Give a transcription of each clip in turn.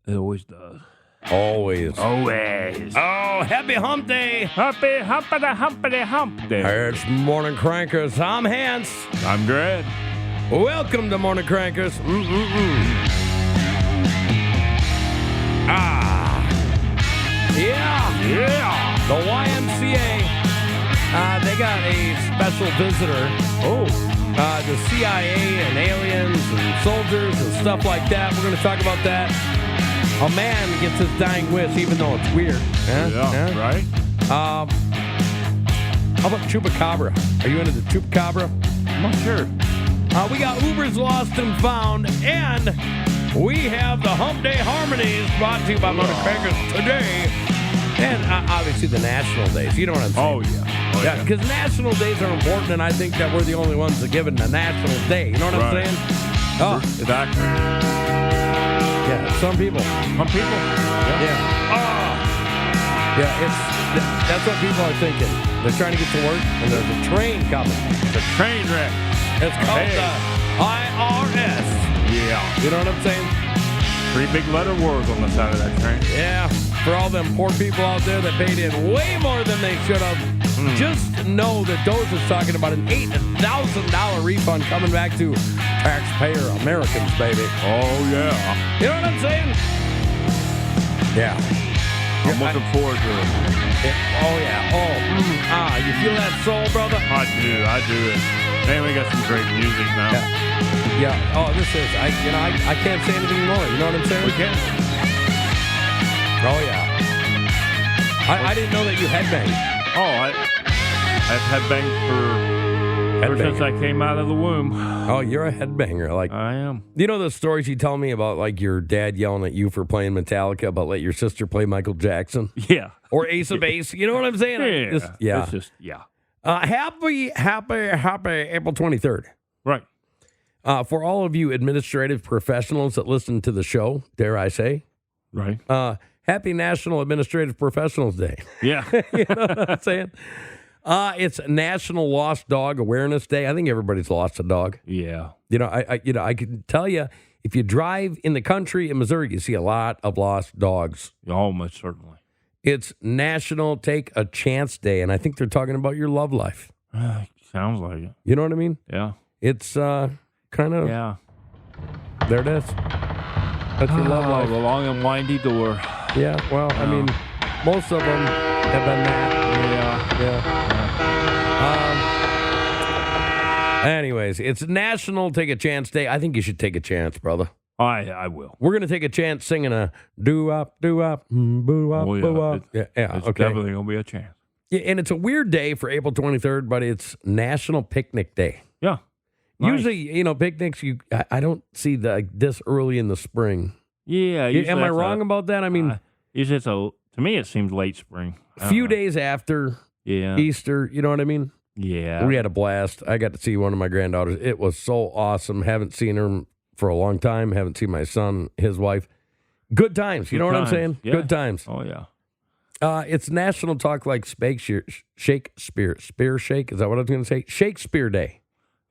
It always does. Always. Always. Oh, happy hump day. Happy humpity hump day. It's Morning Crankers. I'm Hans. I'm Greg. Welcome to Morning Crankers. Yeah. The YMCA. They got a special visitor. The CIA and aliens and soldiers and stuff like that. We're going to talk about that. A man gets his dying wish, even though it's weird. Yeah, right? How about Chupacabra? Are you into the Chupacabra? I'm not sure. We got Uber's Lost and Found, and we have the Hump Day Harmonies brought to you by Morning Crankers today. And obviously the national days. You know what I'm saying? Oh, yeah. Yeah, because national days are important, and I think that we're the only ones that give it a national day. You know what I'm saying? Oh, Exactly. yeah, some people. Some people. Yeah. Yeah, that's what people are thinking. They're trying to get to work, and there's a train coming. The train wreck. It's called the IRS. Yeah. You know what I'm saying? 3 big letter words on the side of that train. Yeah. For all them poor people out there that paid in way more than they should have, just know that Doza's talking about an $8,000 refund coming back to taxpayer Americans, baby. Oh, yeah. You know what I'm saying? Yeah. I'm looking forward to it. Oh, yeah. You feel that soul, brother? I do it. Man, we got some great music now. Yeah. Oh, this is, I can't say anything more. You know what I'm saying? We can. Oh, yeah. I didn't know that you headbanged. Oh, I've headbanged ever since I came out of the womb. Oh, you're a headbanger. Like, I am. you know the stories you tell me about, like, your dad yelling at you for playing Metallica, but let your sister play Michael Jackson? Yeah. Or Ace of Base. You know what I'm saying? Yeah. It's just, yeah. Happy April 23rd. Right. For all of you administrative professionals that listen to the show, dare I say, Right. happy National Administrative Professionals Day. Yeah. You know what I'm saying? It's National Lost Dog Awareness Day. I think everybody's lost a dog. Yeah. You know, I can tell you, if you drive in the country in Missouri, you see a lot of lost dogs. Almost certainly. It's National Take a Chance Day, and I think they're talking about your love life. Sounds like it. You know what I mean? Yeah. It's kind of, Yeah. there it is. That's your love life. The long and windy door. Yeah, well, I mean, most of them have been that. Anyways, it's National Take a Chance Day. I think you should take a chance, brother. I will. We're going to take a chance singing a doo-wop, boo-wop, boo-wop. Yeah, It's okay. definitely going to be a chance. Yeah, and it's a weird day for April 23rd, but it's National Picnic Day. Yeah. Nice. Usually, picnics, I don't see this early in the spring. Yeah. Am I wrong about that? I mean, usually to me, it seems late spring. a few days after Easter, you know what I mean? Yeah. We had a blast. I got to see one of my granddaughters. It was so awesome. Haven't seen her for a long time. Haven't seen my son, his wife. Good times. You know what I'm saying? Yeah. Good times. Oh, yeah. It's National Talk Like Shakespeare. Spear Shake. Is that what I was going to say? Shakespeare Day.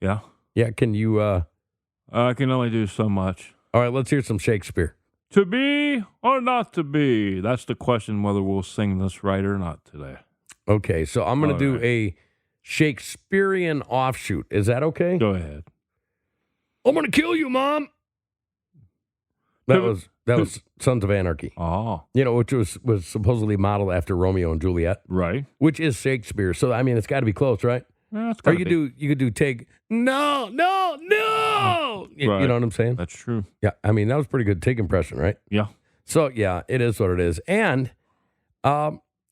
Yeah. Yeah, can you... I can only do so much. All right, let's hear some Shakespeare. To be or not to be? That's the question, whether we'll sing this right or not today. Okay, so I'm going to do a Shakespearean offshoot. Is that okay? Go ahead. I'm going to kill you, Mom. That was Sons of Anarchy. Oh. Which was supposedly modeled after Romeo and Juliet. Right. Which is Shakespeare. So, I mean, it's got to be close, right? Yeah, or you could do take, no. Right. You know what I'm saying? That's true. Yeah, I mean, that was pretty good take impression, right? Yeah. So, yeah, it is what it is. And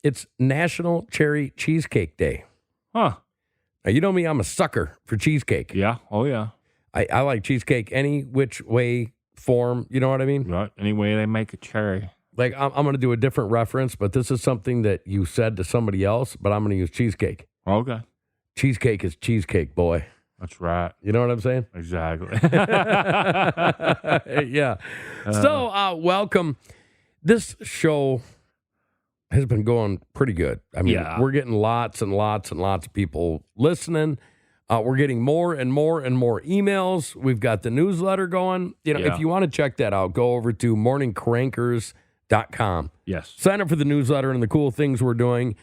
it's National Cherry Cheesecake Day. Huh. Now, you know me, I'm a sucker for cheesecake. Yeah. Oh, yeah. I like cheesecake any which way, form, you know what I mean? Right. Any way they make a cherry. Like, I'm going to do a different reference, but this is something that you said to somebody else, but I'm going to use cheesecake. Okay. Cheesecake is cheesecake, boy. That's right. You know what I'm saying? Exactly. Yeah. So, welcome. This show has been going pretty good. I mean, we're getting lots and lots and lots of people listening. We're getting more and more and more emails. We've got the newsletter going. If you want to check that out, go over to morningcrankers.com. Yes. Sign up for the newsletter and the cool things we're doing.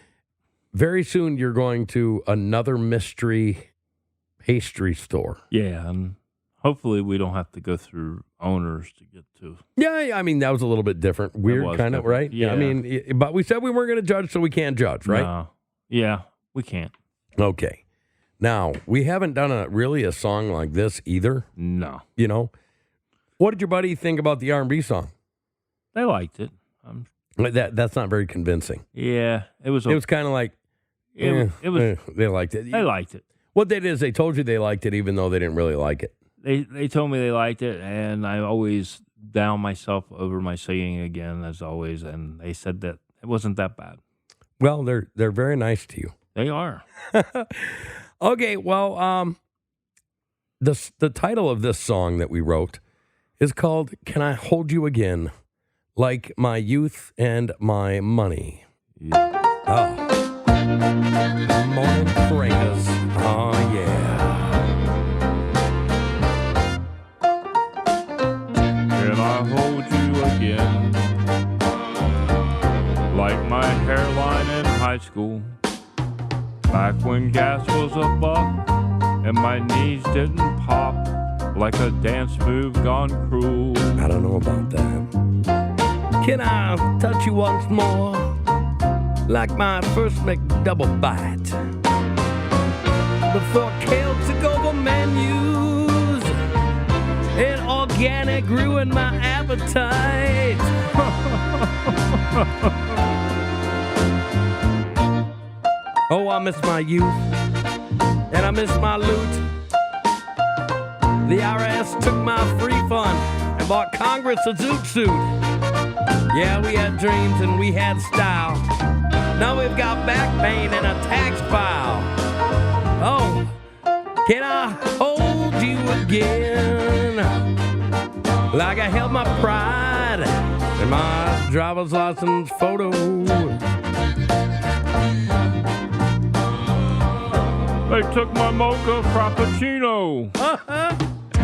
Very soon, you're going to another mystery pastry store. Yeah, and hopefully we don't have to go through owners to get to. Yeah, I mean, that was a little bit different. Weird, kind of, right? Yeah. I mean, but we said we weren't going to judge, so we can't judge, right? No. Yeah, we can't. Okay. Now, we haven't done a song like this either. No. What did your buddy think about the R&B song? They liked it. That's not very convincing. Yeah, it was kind of like, it was. they liked it. They liked it. What they did is they told you they liked it even though they didn't really like it. They told me they liked it, and I always down myself over my singing again, as always, and they said that it wasn't that bad. Well, they're very nice to you. They are. Okay, well, the title of this song that we wrote is called "Can I Hold You Again, Like My Youth and My Money." Yeah. Oh, morning crankers. Oh yeah. Can I hold you again, like my hairline in high school? Back when gas was a buck and my knees didn't pop like a dance move gone cruel. I don't know about that. Can I touch you once more, like my first McDouble bite? Before kale took over menus and organic ruined my appetite. Oh, I miss my youth, and I miss my loot. The IRS took my free fund and bought Congress a zoot suit. Yeah, we had dreams and we had style. Now we've got back pain and a tax file. Oh, can I hold you again, like I held my pride in my driver's license photo? They took my mocha frappuccino.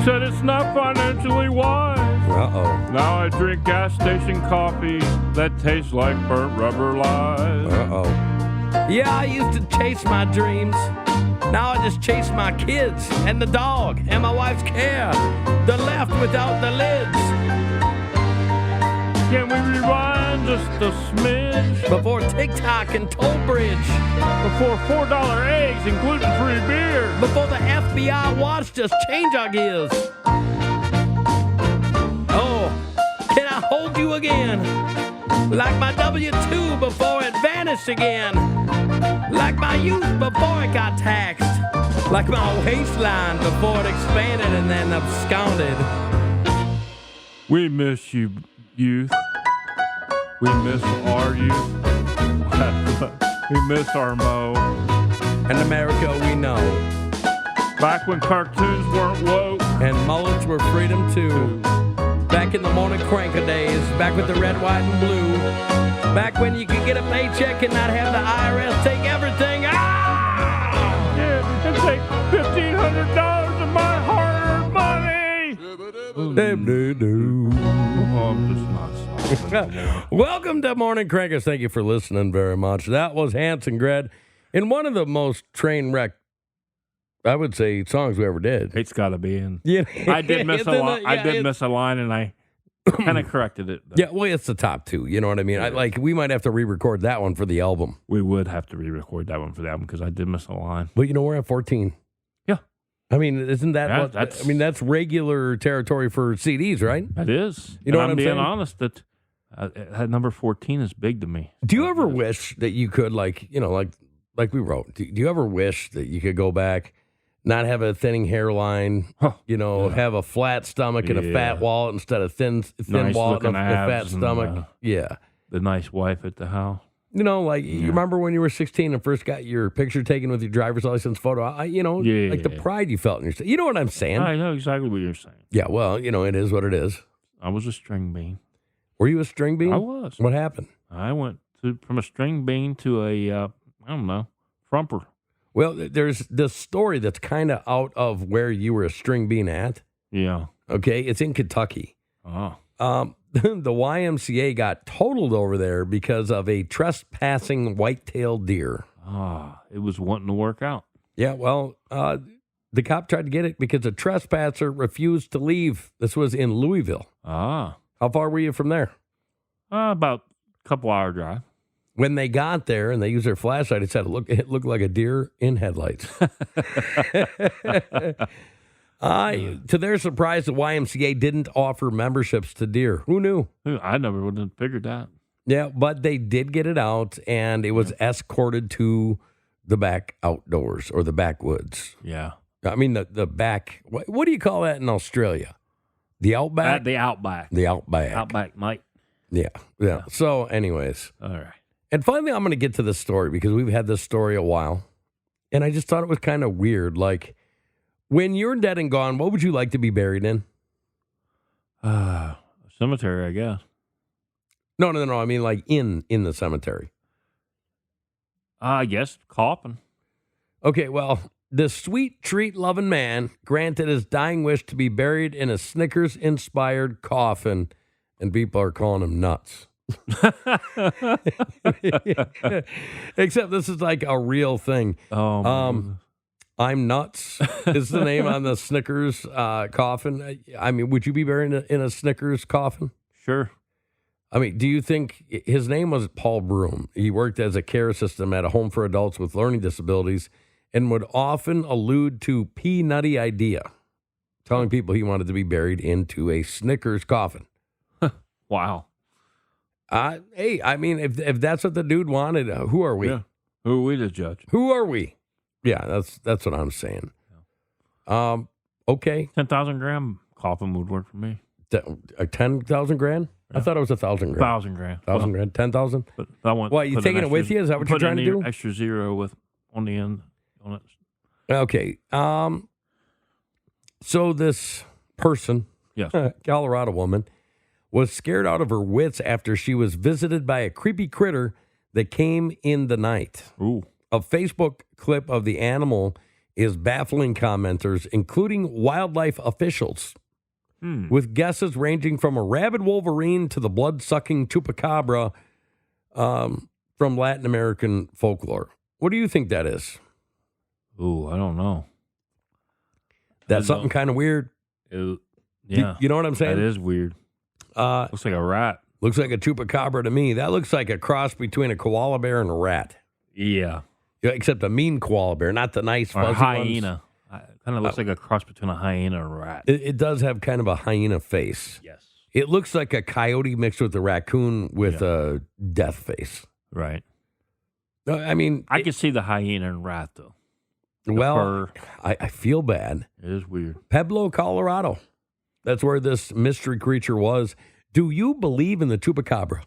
Said it's not financially wise. Uh-oh. Now I drink gas station coffee that tastes like burnt rubber lies. Uh-oh. Yeah, I used to chase my dreams. Now I just chase my kids and the dog and my wife's care. The left without the lids. Can we rewind just a smidge? Before TikTok and toll bridge. Before $4 eggs and gluten-free beer. Before the FBI watched us change our gears. Oh, can I hold you again? Like my W-2 before it vanished again. Like my youth before it got taxed. Like my waistline before it expanded and then absconded. We miss you, youth. We miss our youth. We miss our Mo. And America we know. Back when cartoons weren't woke. And mullets were freedom too. Back in the morning cranker days. Back with the red, white, and blue. Back when you could get a paycheck and not have the IRS take everything. Ah! Yeah, and take $1,500 of my hard-earned money. Oh, I'm just not sorry. Welcome to Morning Crankers. Thank you for listening very much. That was Hanson Gred in one of the most train wreck, I would say, songs we ever did. It's got to be in. Yeah, I did miss a line. I did miss a line, and I kind of corrected it. Yeah, well, it's the top two. You know what I mean? We might have to re-record that one for the album. We would have to re-record that one for the album because I did miss a line. But we're at 14. Yeah. I mean, isn't that that's regular territory for CDs, right? That is. You know what I'm being saying? honest, that number 14 is big to me. Do you ever wish that you could, like we wrote, do you ever wish that you could go back, not have a thinning hairline, have a flat stomach and a fat wallet instead of thin nice wallet and a fat and, stomach? Yeah. The nice wife at the house. You remember when you were 16 and first got your picture taken with your driver's license photo? Like the pride you felt in yourself. You know what I'm saying? I know exactly what you're saying. Yeah, well, it is what it is. I was a string bean. Were you a string bean? I was. What happened? I went from a string bean to a, frumper. Well, there's this story that's kind of out of where you were a string bean at. Yeah. Okay, it's in Kentucky. Oh. The YMCA got totaled over there because of a trespassing white-tailed deer. It was wanting to work out. Yeah, well, the cop tried to get it because a trespasser refused to leave. This was in Louisville. How far were you from there? About a couple hour drive. When they got there and they used their flashlight, it said it looked like a deer in headlights. To their surprise, the YMCA didn't offer memberships to deer. Who knew? I never would have figured that. Yeah, but they did get it out, and it was escorted to the back outdoors or the backwoods. Yeah. I mean, the back. What do you call that in Australia? The outback? The outback. The outback. Outback, mate. Yeah. So, anyways. All right. And finally, I'm going to get to this story because we've had this story a while. And I just thought it was kind of weird. Like, when you're dead and gone, what would you like to be buried in? Cemetery, I guess. No. I mean, like in the cemetery. I guess coffin. Okay, well, the sweet treat-loving man granted his dying wish to be buried in a Snickers-inspired coffin, and people are calling him nuts. Except this is like a real thing. I'm nuts is the name on the Snickers coffin. I mean, would you be buried in a Snickers coffin? Sure. I mean, do you think his name was Paul Broom? He worked as a care assistant at a home for adults with learning disabilities and would often allude to P-Nutty idea, telling people he wanted to be buried into a Snickers coffin. Wow. Hey, I mean, if that's what the dude wanted, who are we? Yeah. Who are we to judge? Who are we? Yeah, that's what I'm saying. Okay. 10,000 gram coffin would work for me. 10,000 grand? Yeah. I thought it was 1,000 grand. 1,000 grand. 1,000 grand? 10,000? But I want. What, you taking it with you? Is that what you're trying to do? Extra zero on the end on it. Okay. So this person, yes, Colorado woman, was scared out of her wits after she was visited by a creepy critter that came in the night. Ooh. A Facebook clip of the animal is baffling commenters, including wildlife officials, with guesses ranging from a rabid wolverine to the blood-sucking chupacabra from Latin American folklore. What do you think that is? Ooh, I don't know. That's something kind of weird. Yeah. You know what I'm saying? That is weird. Looks like a rat. Looks like a chupacabra to me. That looks like a cross between a koala bear and a rat. Yeah. Except a mean koala bear, not the nice fuzzy ones. Or a hyena. Kind of looks like a cross between a hyena and a rat. It does have kind of a hyena face. Yes. It looks like a coyote mixed with a raccoon with a death face. Right. I mean... I can see the hyena and rat, though. Well, I feel bad. It is weird. Pueblo, Colorado. That's where this mystery creature was. Do you believe in the chupacabra?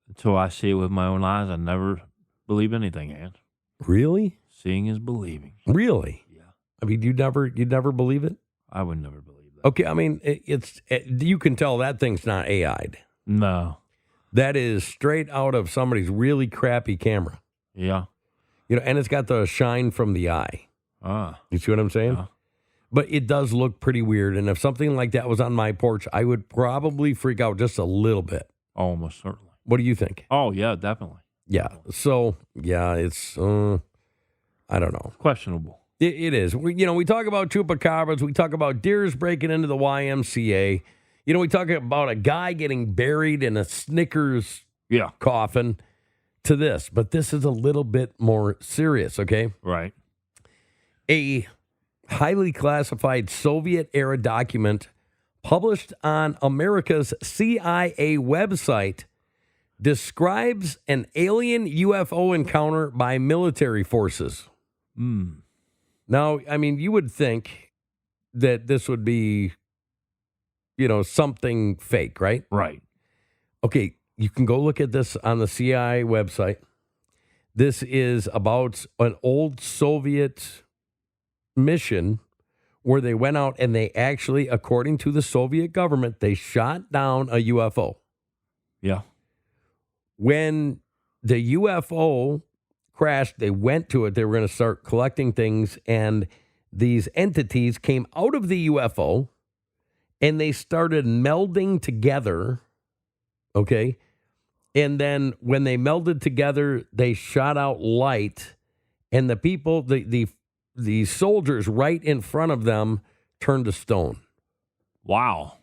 Until I see it with my own eyes, I never believe anything, Ant. Really? Seeing is believing. Really? Yeah. I mean, you'd never believe it? I would never believe that. Okay, I mean, you can tell that thing's not AI'd. No. That is straight out of somebody's really crappy camera. Yeah. And it's got the shine from the eye. You see what I'm saying? Yeah. But it does look pretty weird. And if something like that was on my porch, I would probably freak out just a little bit. Almost certainly. What do you think? Oh, yeah, definitely. Yeah. So, yeah, it's, I don't know. Questionable. It is. We talk about chupacabras. We talk about deers breaking into the YMCA. We talk about a guy getting buried in a Snickers coffin to this. But this is a little bit more serious, okay? Right. A highly classified Soviet-era document published on America's CIA website describes an alien UFO encounter by military forces. Now, I mean, you would think that this would be, something fake, right? Right. Okay, you can go look at this on the CIA website. This is about an old Soviet mission where they went out and they actually, according to the Soviet government, they shot down a UFO. Yeah. When the UFO crashed, they went to it. They were going to start collecting things, and these entities came out of the UFO, and they started melding together, okay? And then when they melded together, they shot out light, and the people, the soldiers right in front of them turned to stone. Wow.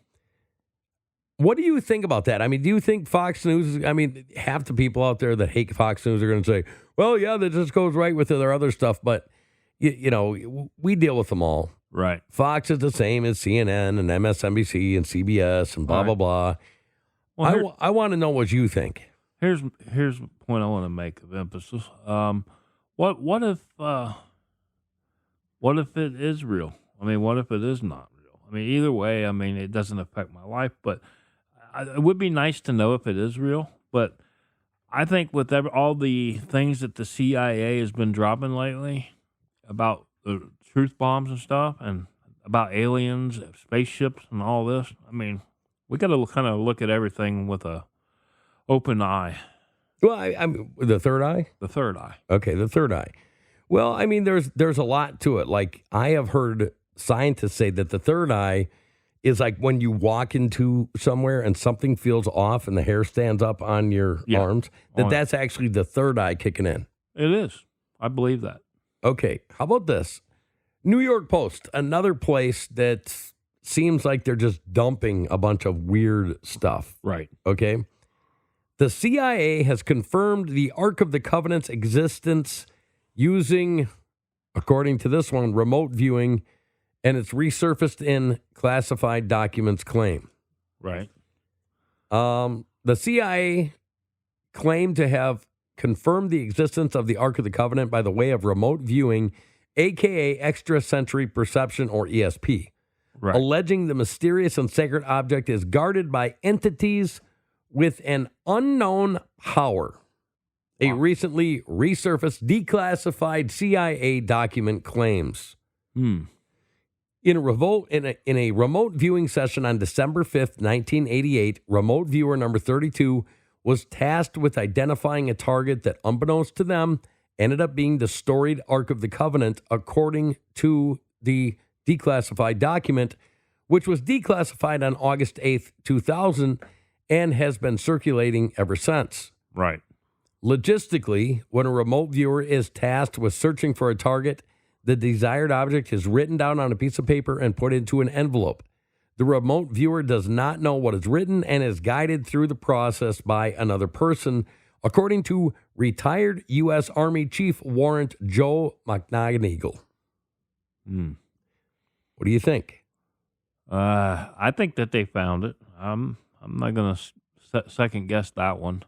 What do you think about that? I mean, do you think Fox News, half the people out there that hate Fox News are going to say, well, yeah, that just goes right with their other stuff, but, we deal with them all. Right. Fox is the same as CNN and MSNBC and CBS and blah, blah, blah. Well, I want to know what you think. Here's the point I want to make of emphasis. What if it is real? I mean, what if it is not real? I mean, either way, it doesn't affect my life, but it would be nice to know if it is real. But I think with all the things that the CIA has been dropping lately about the truth bombs and stuff, and about aliens, spaceships, and all this, we got to kind of look at everything with a open eye. Well, the third eye? The third eye. Okay, the third eye. Well, there's a lot to it. Like, I have heard scientists say that the third eye is like when you walk into somewhere and something feels off and the hair stands up on your arms, that's actually the third eye kicking in. It is. I believe that. Okay, how about this? New York Post, another place that seems like they're just dumping a bunch of weird stuff. Right. Okay? The CIA has confirmed the Ark of the Covenant's existence using, according to this one, remote viewing, and it's resurfaced in classified documents claim. Right. The CIA claimed to have confirmed the existence of the Ark of the Covenant by the way of remote viewing, a.k.a. extrasensory perception, or ESP, right, alleging the mysterious and sacred object is guarded by entities with an unknown power. A recently resurfaced declassified CIA document claims. In a remote viewing session on December 5th, 1988, remote viewer number 32 was tasked with identifying a target that, unbeknownst to them, ended up being the storied Ark of the Covenant, according to the declassified document, which was declassified on August 8th, 2000, and has been circulating ever since. Right. Logistically, when a remote viewer is tasked with searching for a target, the desired object is written down on a piece of paper and put into an envelope. The remote viewer does not know what is written and is guided through the process by another person, according to retired U.S. Army Chief Warrant Joe McNagneagle. What do you think? I think that they found it. I'm not going to second guess that one.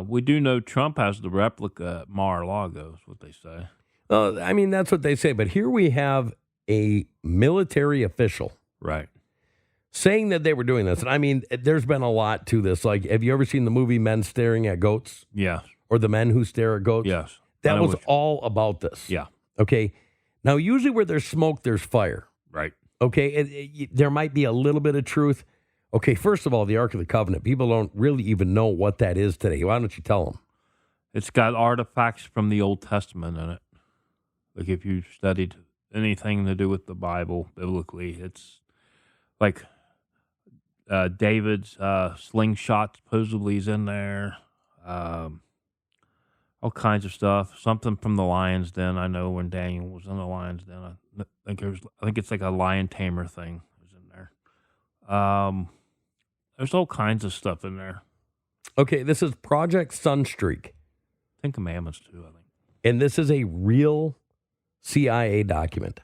We do know Trump has the replica at Mar-a-Lago, is what they say. That's what they say. But here we have a military official. Right. Saying that they were doing this. And there's been a lot to this. Like, have you ever seen the movie Men Staring at Goats? Yes. Or The Men Who Stare at Goats? Yes. That was all about this. Yeah. Okay. Now, usually where there's smoke, there's fire. Right. Okay. There might be a little bit of truth. Okay, first of all, the Ark of the Covenant. People don't really even know what that is today. Why don't you tell them? It's got artifacts from the Old Testament in it. Like, if you studied anything to do with the Bible biblically, it's like David's slingshot supposedly is in there. All kinds of stuff. Something from the lion's den. I know when Daniel was in the lion's den. I think it's like a lion tamer thing is in there. There's all kinds of stuff in there. Okay, this is Project Sunstreak. 10 Commandments too, I think. And this is a real CIA document.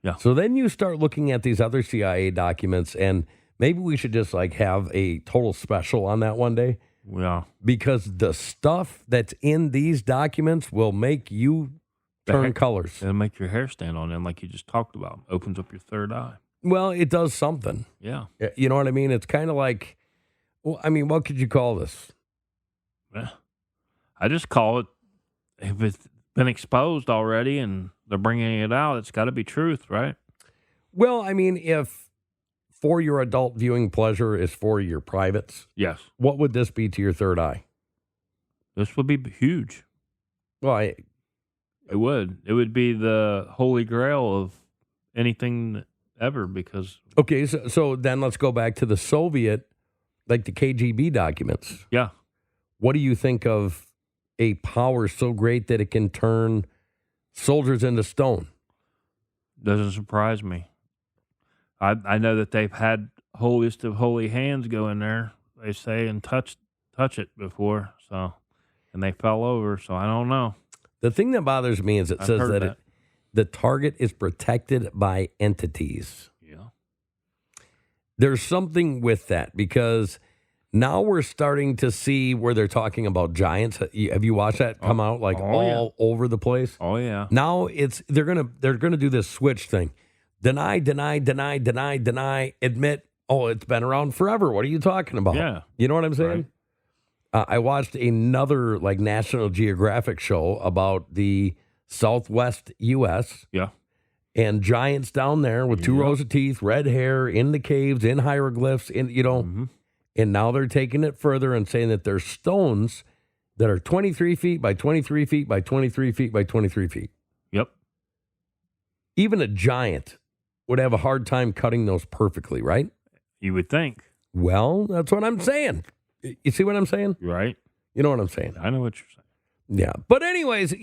Yeah. So then you start looking at these other CIA documents, and maybe we should just have a total special on that one day. Yeah. Because the stuff that's in these documents will make you turn colors. It'll make your hair stand on end like you just talked about. Opens up your third eye. Well, it does something. Yeah. You know what I mean? It's kind of like, what could you call this? Yeah. I just call it, if it's been exposed already and they're bringing it out, it's got to be truth, right? Well, if for your adult viewing pleasure is for your privates, yes, what would this be to your third eye? This would be huge. Well, It would. It would be the holy grail of anything ever because... Okay, so then let's go back to the Soviet, like the KGB documents. Yeah. What do you think of a power so great that it can turn soldiers into stone? Doesn't surprise me. I know that they've had holiest of holy hands go in there, they say, and touch it before, so, and they fell over, so I don't know. The thing that bothers me is it says that the target is protected by entities. Yeah. There's something with that because now we're starting to see where they're talking about giants. Have you watched that come out all over the place? Oh yeah. Now they're gonna do this switch thing. Deny, admit, oh, it's been around forever. What are you talking about? Yeah. You know what I'm saying? Right. I watched another National Geographic show about the Southwest U.S. Yeah. And giants down there with two rows of teeth, red hair, in the caves, in hieroglyphs, and now they're taking it further and saying that there's stones that are 23 feet by 23 feet by 23 feet by 23 feet. Yep. Even a giant would have a hard time cutting those perfectly, right? You would think. Well, that's what I'm saying. You see what I'm saying? Right. You know what I'm saying? I know what you're saying. Yeah. But anyways,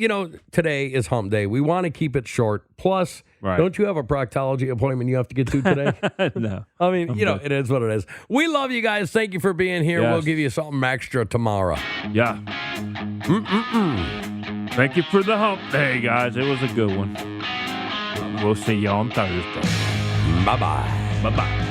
today is Hump Day. We want to keep it short. Plus, Don't you have a proctology appointment you have to get to today? No. I mean, it is what it is. We love you guys. Thank you for being here. Yes. We'll give you something extra tomorrow. Yeah. Thank you for the Hump Day, guys. It was a good one. We'll see you on Thursday. Bye-bye. Bye-bye.